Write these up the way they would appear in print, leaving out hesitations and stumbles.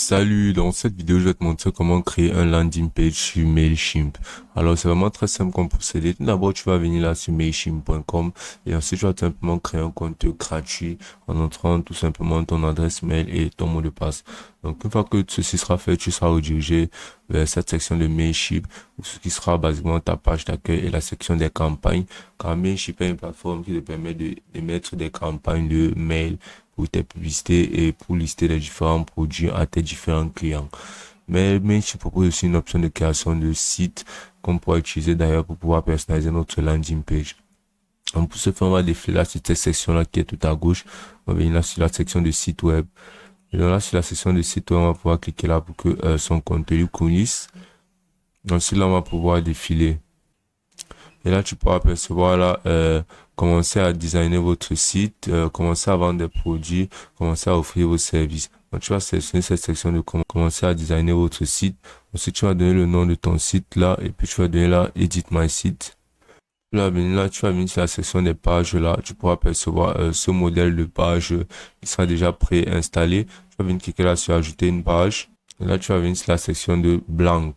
Salut, dans cette vidéo, je vais te montrer comment créer un landing page sur Mailchimp. Alors, c'est vraiment très simple comme procédé. Tout d'abord, tu vas venir là sur mailchimp.com et ensuite, tu vas tout simplement créer un compte gratuit en entrant tout simplement ton adresse mail et ton mot de passe. Donc, une fois que ceci sera fait, tu seras redirigé vers cette section de Mailchimp, où ce qui sera basiquement ta page d'accueil et la section des campagnes. Car Mailchimp est une plateforme qui te permet de mettre des campagnes de mail pour tes publicités et pour lister les différents produits à tes différents clients. Mais je propose aussi une option de création de site qu'on pourra utiliser d'ailleurs pour pouvoir personnaliser notre landing page. Donc pour ce faire, on va défiler là sur cette section-là qui est tout à gauche. On va venir là sur la section de site web. Et donc là, sur la section de site web, on va pouvoir cliquer là pour que son contenu coulisse. Ensuite, là, on va pouvoir défiler. Et là, tu pourras apercevoir là, commencer à designer votre site, commencer à vendre des produits, commencer à offrir vos services. Donc, tu vas sélectionner cette section de commencer à designer votre site. Ensuite, tu vas donner le nom de ton site là, et puis tu vas donner là, Edit My Site. Là, tu vas venir sur la section des pages là, tu pourras apercevoir ce modèle de page qui sera déjà préinstallé. Tu vas venir cliquer là sur Ajouter une page. Et là, tu vas venir sur la section de Blank.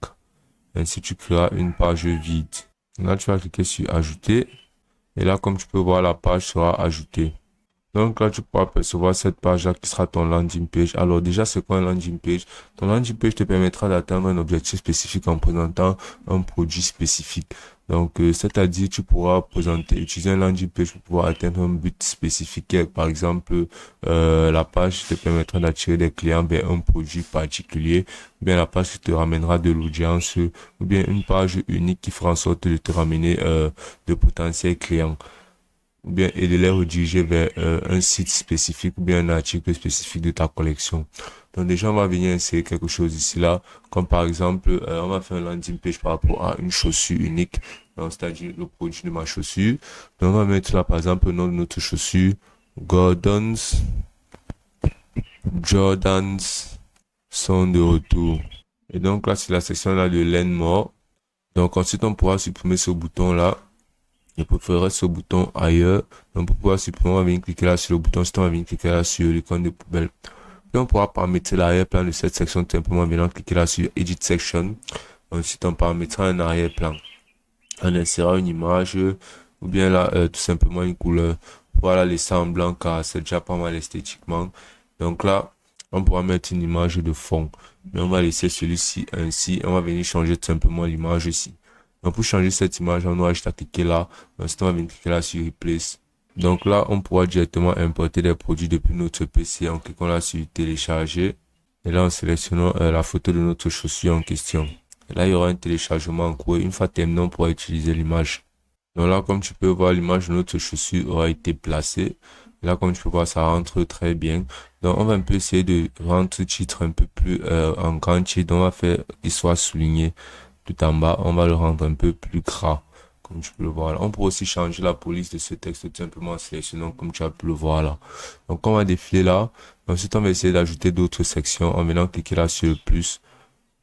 Ainsi, tu créeras une page vide. Là, tu vas cliquer sur Ajouter. Et là, comme tu peux voir, la page sera ajoutée. Donc là, tu pourras percevoir cette page-là qui sera ton landing page. Alors déjà, c'est quoi un landing page? Ton landing page te permettra d'atteindre un objectif spécifique en présentant un produit spécifique. Donc, c'est-à-dire, tu pourras utiliser un landing page pour pouvoir atteindre un but spécifique. Par exemple, la page te permettra d'attirer des clients vers un produit particulier. Ou bien la page qui te ramènera de l'audience. Ou bien une page unique qui fera en sorte de te ramener de potentiels clients. Ou bien et de les rediriger vers un site spécifique ou bien un article spécifique de ta collection. Donc déjà, on va venir insérer quelque chose ici là, comme par exemple, on va faire un landing page par rapport à une chaussure unique, c'est-à-dire le produit de ma chaussure. Donc on va mettre là par exemple le nom de notre chaussure, Jordans sont de retour. Et donc là, c'est la section là de Learn More. Donc ensuite, on pourra supprimer ce bouton là. Je préférerais ce bouton ailleurs. Donc, pour pouvoir supprimer, on va venir cliquer là sur le bouton. Ensuite, on va venir cliquer là sur l'icône de poubelle. Puis, on pourra paramétrer l'arrière-plan de cette section tout simplement en venant cliquer là sur Edit Section. Ensuite, on paramétrera un arrière-plan. On insérera une image ou bien là, tout simplement une couleur. Voilà, laisser en blanc car c'est déjà pas mal esthétiquement. Donc là, on pourra mettre une image de fond. Mais on va laisser celui-ci ainsi. On va venir changer tout simplement l'image ici. Donc pour changer cette image, on aura juste à cliquer là. Ensuite, on va venir cliquer là sur Replace. Donc là, on pourra directement importer des produits depuis notre PC en cliquant là sur Télécharger. Et là, en sélectionnant la photo de notre chaussure en question. Et là, il y aura un téléchargement en cours. Une fois terminé, on pourra utiliser l'image. Donc là, comme tu peux voir, l'image de notre chaussure aura été placée. Là, comme tu peux voir, ça rentre très bien. Donc, on va un peu essayer de rendre ce titre un peu plus en grand titre. Donc, on va faire qu'il soit souligné tout en bas. On va le rendre un peu plus gras, comme tu peux le voir là. On peut aussi changer la police de ce texte tout simplement en sélectionnant comme tu as pu le voir là. Donc, on va défiler là. Ensuite, on va essayer d'ajouter d'autres sections en venant cliquer là sur le plus.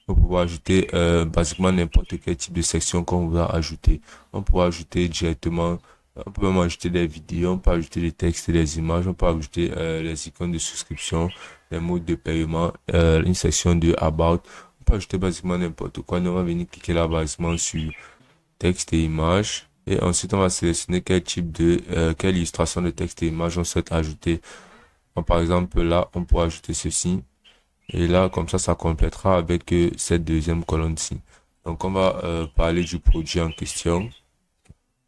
On pourra ajouter basiquement n'importe quel type de section qu'on va ajouter. On pourra ajouter directement, on peut même ajouter des vidéos, on peut ajouter des textes et des images, on peut ajouter les icônes de souscription, les modes de paiement, une section de About. On peut ajouter basiquement n'importe quoi. Donc on va venir cliquer là basiquement sur texte et image. Et ensuite on va sélectionner quel type de, quelle illustration de texte et image on souhaite ajouter. Donc, par exemple là, on pourra ajouter ceci. Et là, comme ça complétera avec cette deuxième colonne-ci. Donc, on va parler du produit en question.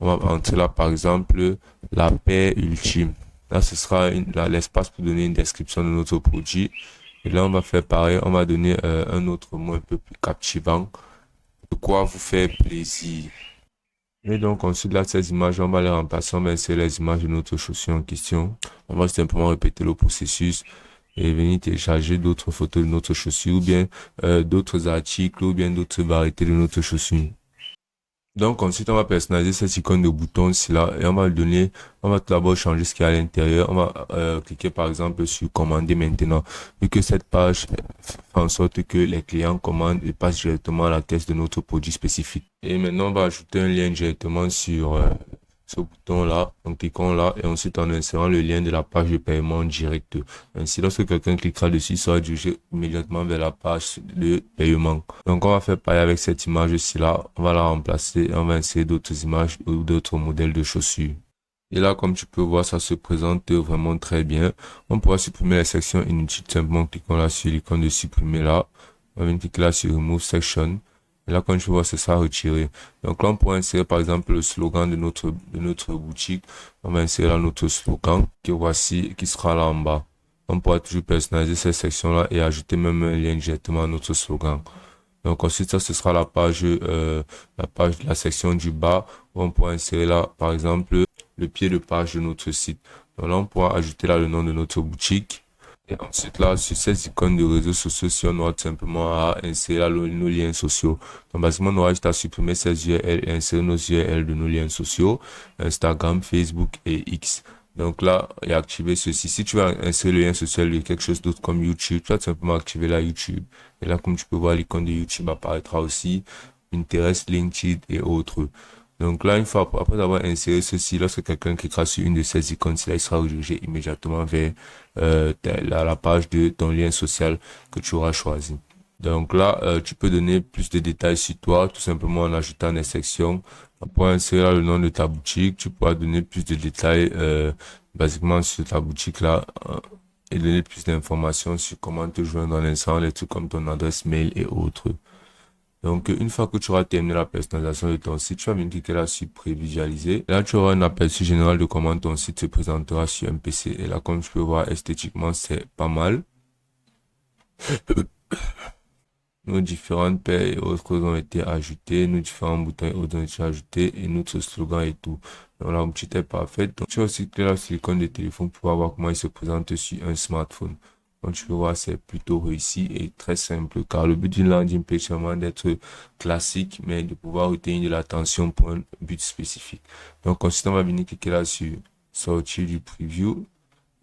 On va entrer là, par exemple, la paire ultime. Là, ce sera l'espace pour donner une description de notre produit. Et là, on va faire pareil. On va donner un autre mot un peu plus captivant. De quoi vous faire plaisir. Et donc, ensuite, là, ces images, on va les remplacer. On va insérer les images de notre chaussure en question. On va simplement répéter le processus et venir télécharger d'autres photos de notre chaussure ou bien d'autres articles ou bien d'autres variétés de notre chaussure. Donc ensuite on va personnaliser cette icône de bouton ici là et on va le donner, on va tout d'abord changer ce qu'il y a à l'intérieur. On va cliquer par exemple sur commander maintenant, vu que cette page fait en sorte que les clients commandent et passent directement à la caisse de notre produit spécifique. Et maintenant on va ajouter un lien directement sur ce bouton-là, en cliquant là et ensuite en insérant le lien de la page de paiement direct. Ainsi, lorsque quelqu'un cliquera dessus, il sera dirigé immédiatement vers la page de paiement. Donc, on va faire pareil avec cette image-ci là. On va la remplacer et on va insérer d'autres images ou d'autres modèles de chaussures. Et là, comme tu peux voir, ça se présente vraiment très bien. On pourra supprimer les sections inutiles simplement en cliquant là sur l'icône de supprimer là. On va venir cliquer là sur Remove Section. Et là, comme tu vois, c'est ça retiré. Donc là, on pourra insérer par exemple le slogan de notre boutique. On va insérer là notre slogan que voici, qui sera là en bas. On pourra toujours personnaliser cette section-là et ajouter même un lien directement à notre slogan. Donc ensuite, ça, ce sera la page de la section du bas où on pourra insérer là, par exemple, le pied de page de notre site. Donc là, on pourra ajouter là le nom de notre boutique. Et ensuite, là, sur ces icônes de réseaux sociaux, si on aura tout simplement à insérer là nos liens sociaux. Donc, basiquement, on aura juste à supprimer ces URL et insérer nos URL de nos liens sociaux, Instagram, Facebook et X. Donc là, et activer ceci. Si tu veux insérer le lien social de quelque chose d'autre comme YouTube, tu vas tout simplement activer la YouTube. Et là, comme tu peux voir, l'icône de YouTube apparaîtra aussi, Pinterest, LinkedIn et autres. Donc là, une fois après avoir inséré ceci, lorsque quelqu'un cliquera sur une de ces icônes, là, il sera redirigé immédiatement vers la page de ton lien social que tu auras choisi. Donc là, tu peux donner plus de détails sur toi, tout simplement en ajoutant des sections. On pourra insérer là le nom de ta boutique. Tu pourras donner plus de détails basiquement sur ta boutique là et donner plus d'informations sur comment te joindre en instant, les trucs comme ton adresse mail et autres. Donc, une fois que tu auras terminé la personnalisation de ton site, tu vas venir cliquer là sur prévisualiser. Là, tu auras un aperçu général de comment ton site se présentera sur un PC. Et là, comme tu peux voir, esthétiquement, c'est pas mal. Nos différentes paires et autres ont été ajoutées, nos différents boutons et autres ont été ajoutés et notre slogan et tout. Donc, la boutique est parfaite. Donc, tu vas aussi cliquer là sur l'icône de téléphone pour voir comment il se présente sur un smartphone. Donc, tu peux voir, c'est plutôt réussi et très simple car le but d'une landing page, c'est vraiment d'être classique, mais de pouvoir retenir de l'attention pour un but spécifique. Donc, ensuite, on va venir cliquer là sur sortir du preview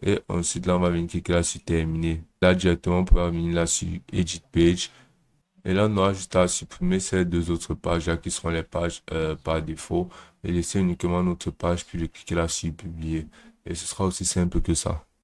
et ensuite, là, on va venir cliquer là sur terminer. Là, directement, on peut venir là sur edit page. Et là, on aura juste à supprimer ces deux autres pages là qui seront les pages par défaut et laisser uniquement notre page puis le cliquer là sur publier. Et ce sera aussi simple que ça.